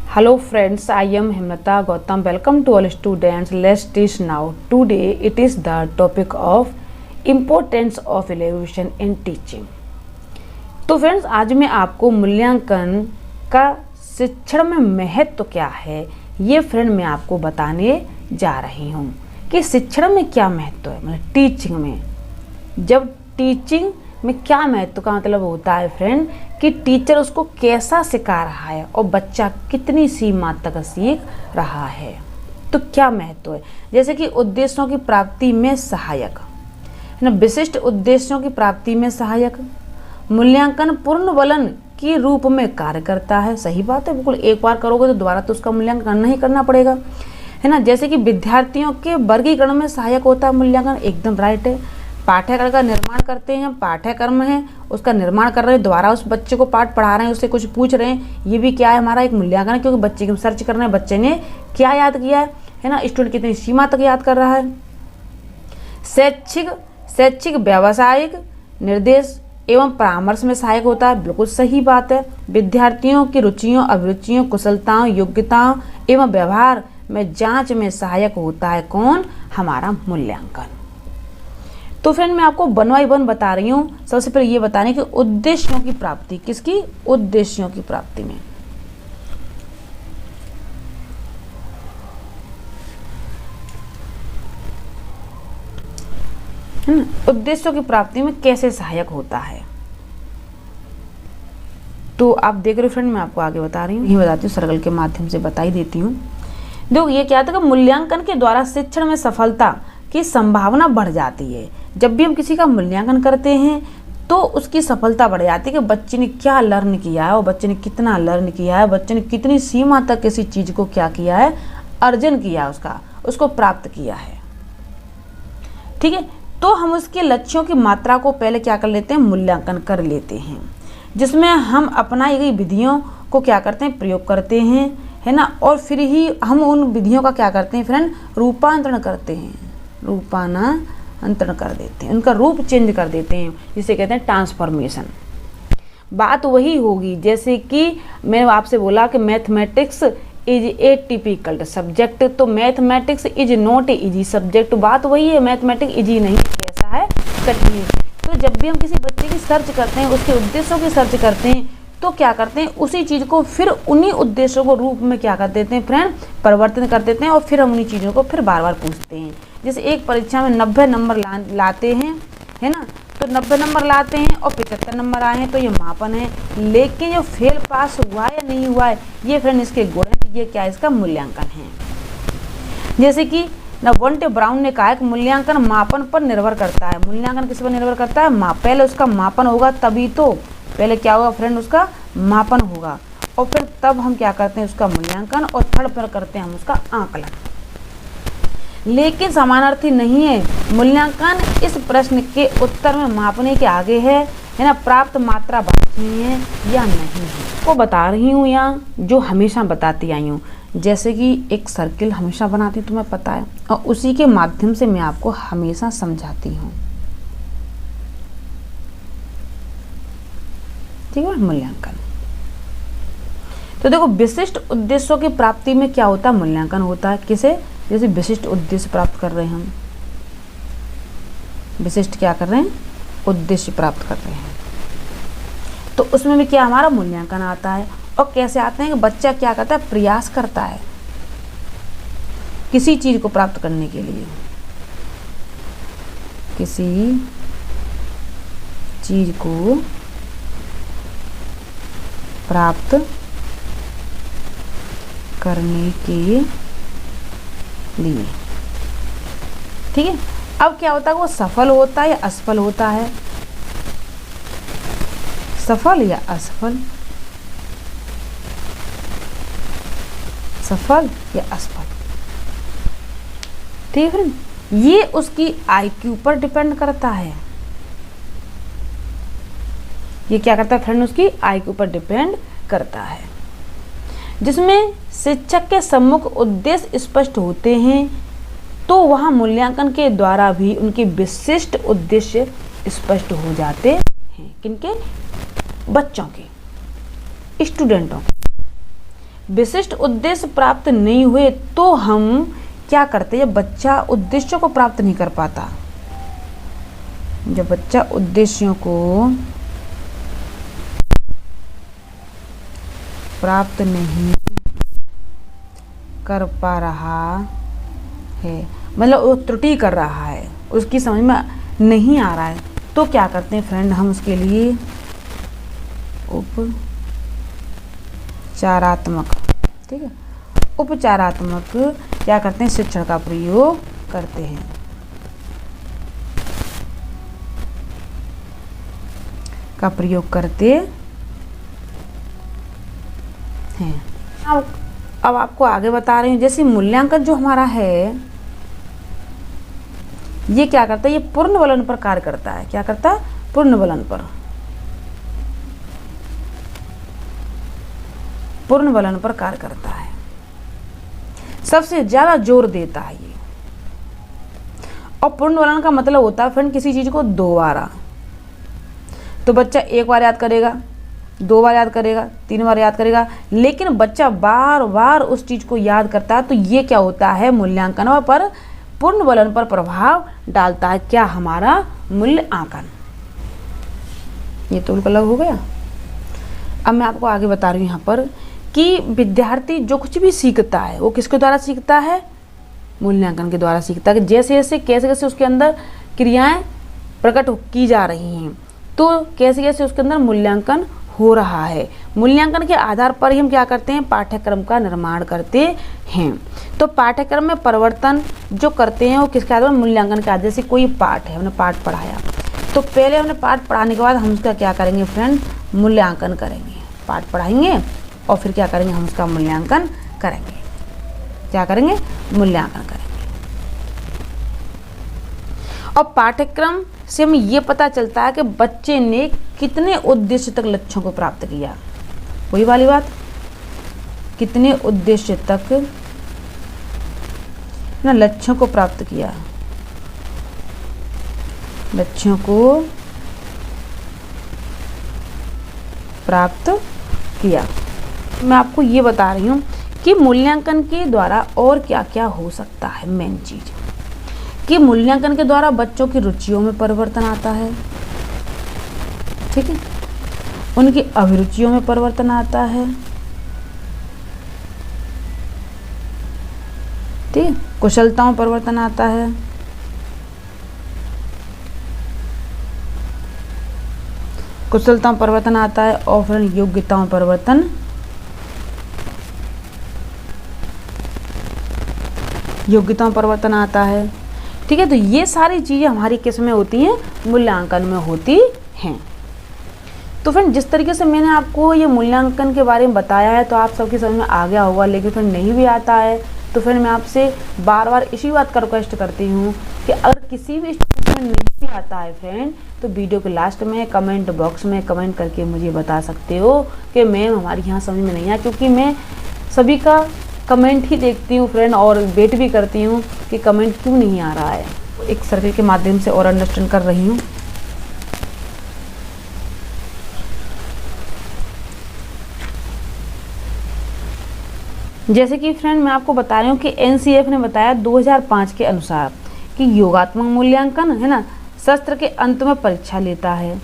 Hello friends, I am Himlata Gautam. Welcome to all students. Let's teach now. Today it is the topic of importance of evaluation in teaching. तो friends, आज मैं आपको मूल्यांकन का शिक्षण में महत्व क्या है ये फ्रेंड मैं आपको बताने जा रही हूँ कि शिक्षण में क्या महत्व है। मतलब टीचिंग में, जब टीचिंग में क्या महत्व का मतलब होता है फ्रेंड कि टीचर उसको कैसा सिखा रहा है और बच्चा कितनी सीमा तक सीख रहा है। तो क्या महत्व है, जैसे कि उद्देश्यों की प्राप्ति में सहायक है ना, विशिष्ट उद्देश्यों की प्राप्ति में सहायक, मूल्यांकन पूर्ण वलन के रूप में कार्य करता है। सही बात है, बिल्कुल। एक बार करोगे तो दोबारा तो उसका मूल्यांकन करना ही करना पड़ेगा, है ना। जैसे कि विद्यार्थियों के वर्गीकरण में सहायक होता है मूल्यांकन, एकदम राइट है। पाठ्यक्रम का निर्माण करते हैं, पाठ्यक्रम है उसका निर्माण कर रहे हैं, दोबारा उस बच्चे को पाठ पढ़ा रहे हैं, उससे कुछ पूछ रहे हैं, ये भी क्या है, हमारा एक मूल्यांकन है, क्योंकि बच्चे की सर्च कर रहे हैं बच्चे ने क्या याद किया है ना, स्टूडेंट कितनी सीमा तक याद कर रहा है। शैक्षिक व्यावसायिक निर्देश एवं परामर्श में सहायक होता है, बिल्कुल सही बात है। विद्यार्थियों की रुचियों, अभिरुचियों, कुशलताओं, योग्यताओं एवं व्यवहार में जांच में सहायक होता है कौन, हमारा मूल्यांकन। तो फ्रेंड मैं आपको वन बाय वन बता रही हूँ। सबसे पहले ये बताने कि उद्देश्यों की प्राप्ति, किसकी, उद्देश्यों की प्राप्ति में। उद्देश्यों की प्राप्ति में कैसे सहायक होता है, तो आप देख रहे हो फ्रेंड, मैं आपको आगे बता रही हूँ, ये बताती हूँ, सर्कल के माध्यम से बता ही देती हूँ। देखो ये क्या था कि मूल्यांकन के द्वारा शिक्षण में सफलता की संभावना बढ़ जाती है। जब भी हम किसी का मूल्यांकन करते हैं तो उसकी सफलता बढ़ जाती है कि बच्चे ने क्या लर्न किया है और बच्चे ने कितना लर्न किया है, बच्चे ने कितनी सीमा तक किसी चीज को क्या किया है, अर्जन किया, उसको प्राप्त किया है। ठीक है, तो हम उसके लक्ष्यों की मात्रा को पहले क्या कर लेते हैं, मूल्यांकन कर लेते हैं, जिसमें हम अपनाई गई विधियों को क्या करते हैं, प्रयोग करते हैं, है ना। और फिर ही हम उन विधियों का क्या करते हैं फ्रेंड, रूपांतरण करते हैं, रूपांतरण कर देते हैं, उनका रूप चेंज कर देते हैं, जिसे कहते हैं ट्रांसफॉर्मेशन। बात वही होगी जैसे कि मैंने आपसे बोला कि mathematics is a typical subject, तो mathematics is not a easy subject. बात वही है, मैथमेटिक्स इजी नहीं, कैसा है, कठिन। तो जब भी हम किसी बच्चे की सर्च करते हैं, उसके उद्देश्यों की सर्च करते हैं, तो क्या करते हैं, उसी चीज़ को फिर उन्हीं उद्देश्यों को रूप में क्या कर देते हैं फ्रेंड, परिवर्तन कर देते हैं, और फिर हम उन्हीं चीज़ों को फिर बार बार पूछते हैं। जैसे एक परीक्षा में 90 नंबर लाते हैं, है ना, तो 90 नंबर लाते हैं और 75 नंबर आए हैं, तो ये मापन है। लेकिन जो फेल पास हुआ है या नहीं हुआ है, ये फ्रेंड इसके गुण है, ये क्या, इसका मूल्यांकन है। जैसे कि वंटे ब्राउन ने कहा है कि मूल्यांकन मापन पर निर्भर करता है। मूल्यांकन किस पर निर्भर करता है, पहले उसका मापन होगा, तभी तो पहले क्या होगा फ्रेंड, उसका मापन होगा, और फिर तब हम क्या करते हैं, उसका मूल्यांकन, और थर्ड पर करते हैं हम उसका आकलन। लेकिन समानार्थी नहीं है। मूल्यांकन इस प्रश्न के उत्तर में मापने के आगे है ना, प्राप्त मात्रा वांछनीय है या नहीं है, को बता रही हूँ यहाँ, जो हमेशा बताती आई हूँ। जैसे कि एक सर्किल हमेशा बनाती हूँ, तुम्हें पता है, और उसी के माध्यम से मैं आपको हमेशा समझाती हूँ। ठीक है, मूल्यांकन। तो देखो विशिष्ट उद्देश्यों की प्राप्ति में क्या होता है, मूल्यांकन होता है। किसे, जैसे विशिष्ट उद्देश्य प्राप्त कर रहे हैं हम, विशिष्ट क्या कर रहे हैं, उद्देश्य प्राप्त कर रहे हैं, तो उसमें भी क्या हमारा मूल्यांकन आता है। और कैसे आते हैं कि बच्चा क्या करता है, प्रयास करता है किसी चीज को प्राप्त करने के लिए, किसी चीज को प्राप्त करने के लिए। ठीक है, अब क्या होता है, वो सफल होता है या असफल होता है, सफल या असफल, सफल या असफल। ठीक है, ये उसकी आईक्यू पर डिपेंड करता है। ये क्या करता है फ्रेंड, उसकी आईक्यू पर डिपेंड करता है, जिसमें शिक्षक के सम्मुख उद्देश्य स्पष्ट होते हैं, तो वहाँ मूल्यांकन के द्वारा भी उनके विशिष्ट उद्देश्य स्पष्ट हो जाते हैं। किनके, बच्चों के, स्टूडेंटों के विशिष्ट उद्देश्य प्राप्त नहीं हुए तो हम क्या करते हैं? जब बच्चा उद्देश्यों को प्राप्त नहीं कर पाता, जब बच्चा उद्देश्यों को प्राप्त नहीं कर पा रहा है, मतलब वो त्रुटि कर रहा है, उसकी समझ में नहीं आ रहा है, तो क्या करते हैं फ्रेंड? हम उसके लिए उपचारात्मक, ठीक है, उपचारात्मक क्या करते हैं? शिक्षण का प्रयोग करते हैं। का प्रयोग करते हैं। अब आपको आगे बता रही हूँ, जैसे मूल्यांकन जो हमारा है ये क्या करता है? ये पूर्ण वलन पर कार्य करता है। क्या करता है? पूर्ण वलन पर, पूर्ण वलन पर कार्य करता है, सबसे ज्यादा जोर देता है ये। और पूर्ण वलन का मतलब होता है फ्रेंड किसी चीज को दोबारा, तो बच्चा एक बार याद करेगा, दो बार याद करेगा, तीन बार याद करेगा, लेकिन बच्चा बार बार उस चीज को याद करता है, तो ये क्या होता है? मूल्यांकन पर पूर्ण वलन पर प्रभाव डालता है। क्या? हमारा मूल्यांकन। ये तो अलग हो गया। अब मैं आपको आगे बता रही हूँ यहाँ पर कि विद्यार्थी जो कुछ भी सीखता है वो किसके द्वारा सीखता है? मूल्यांकन के द्वारा सीखता है। जैसे जैसे कैसे कैसे उसके अंदर क्रियाएं प्रकट की जा रही हैं, तो कैसे कैसे उसके अंदर मूल्यांकन हो रहा है। मूल्यांकन के आधार पर ही हम क्या करते हैं? पाठ्यक्रम का निर्माण करते हैं। तो पाठ्यक्रम में परिवर्तन जो करते हैं वो किसके आधार पर? मूल्यांकन के आधार। जैसे कोई पाठ है, हमने पाठ पढ़ाया, तो पहले हमने पाठ पढ़ाने के बाद हम उसका क्या करेंगे फ्रेंड? मूल्यांकन करेंगे। पाठ पढ़ाएंगे और फिर क्या करेंगे? हम उसका मूल्यांकन करेंगे। क्या करेंगे? मूल्यांकन करेंगे। और पाठ्यक्रम से हमें ये पता चलता है कि बच्चे ने कितने उद्देश्य तक लक्ष्यों को प्राप्त किया। वही वाली बात, कितने उद्देश्य तक ना लक्ष्यों को प्राप्त किया, लक्ष्यों को प्राप्त किया। मैं आपको ये बता रही हूँ कि मूल्यांकन के द्वारा और क्या क्या हो सकता है। मेन चीज कि मूल्यांकन के द्वारा बच्चों की रुचियों में परिवर्तन आता है, ठीक है, उनकी अभिरुचियों में परिवर्तन आता है, ठीक है, कुशलताओं में परिवर्तन आता है, कुशलताओं में परिवर्तन आता है, और फिर योग्यताओं में परिवर्तन, योग्यताओं में परिवर्तन आता है, ठीक है। तो ये सारी चीजें हमारी किस में होती हैं? मूल्यांकन में होती हैं। तो फ्रेंड जिस तरीके से मैंने आपको ये मूल्यांकन के बारे में बताया है तो आप सबकी समझ में आ गया होगा, लेकिन फिर नहीं भी आता है तो फिर मैं आपसे बार बार इसी बात का रिक्वेस्ट करती हूँ कि अगर किसी भी स्टूडेंट में नहीं भी आता है फ्रेंड, तो वीडियो के लास्ट में कमेंट बॉक्स में कमेंट करके मुझे बता सकते हो कि मैम हमारी यहाँ समझ में नहीं आया, क्योंकि मैं सभी का कमेंट ही देखती हूँ फ्रेंड और वेट भी करती हूँ कि कमेंट क्यों नहीं आ रहा है। एक सर्कल के माध्यम से और अंडरस्टैंड कर रही हूँ। जैसे कि फ्रेंड मैं आपको बता रही हूँ कि एनसीएफ ने बताया 2005 के अनुसार कि योगात्मक मूल्यांकन है ना सत्र के अंत में परीक्षा लेता है,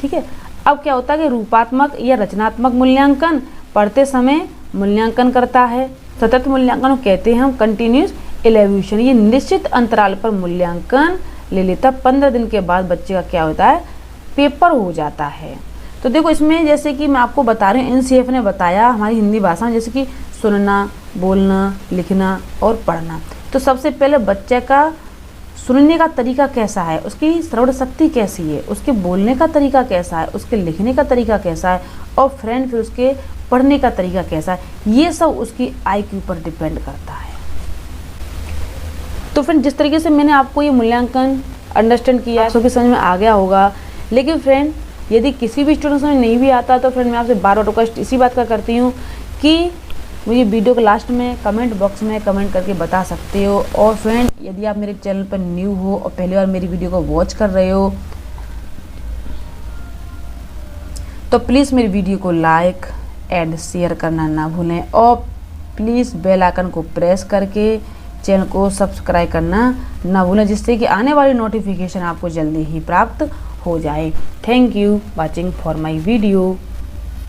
ठीक है। अब क्या होता है कि रूपात्मक या रचनात्मक मूल्यांकन पढ़ते समय मूल्यांकन करता है। सतत मूल्यांकन कहते हैं हम कंटिन्यूस इवैल्यूएशन, ये निश्चित अंतराल पर मूल्यांकन ले लेता। 15 दिन के बाद बच्चे का क्या होता है? पेपर हो जाता है। तो देखो इसमें जैसे कि मैं आपको बता रही हूँ एनसीएफ ने बताया हमारी हिंदी भाषा में, जैसे कि सुनना, बोलना, लिखना और पढ़ना। तो सबसे पहले बच्चे का सुनने का तरीका कैसा है, उसकी श्रवण शक्ति कैसी है, उसके बोलने का तरीका कैसा है, उसके लिखने का तरीका कैसा है, और फ्रेंड फिर उसके पढ़ने का तरीका कैसा है, ये सब उसकी आईक्यू पर डिपेंड करता है। तो फ्रेंड जिस तरीके से मैंने आपको ये मूल्यांकन अंडरस्टैंड किया सबकी समझ में आ गया होगा। लेकिन फ्रेंड यदि किसी भी स्टूडेंट समझ नहीं भी आता तो फ्रेंड मैं आपसे बार बार रिक्वेस्ट इसी बात का करती हूँ कि मुझे वीडियो के लास्ट में कमेंट बॉक्स में कमेंट करके बता सकते हो। और फ्रेंड यदि आप मेरे चैनल पर न्यू हो और पहली बार मेरी वीडियो को वॉच कर रहे हो तो प्लीज़ मेरी वीडियो को लाइक एंड शेयर करना ना भूलें और प्लीज़ बेल आइकन को प्रेस करके चैनल को सब्सक्राइब करना ना भूलें, जिससे कि आने वाली नोटिफिकेशन आपको जल्दी ही प्राप्त हो जाए। Thank you watching for my video.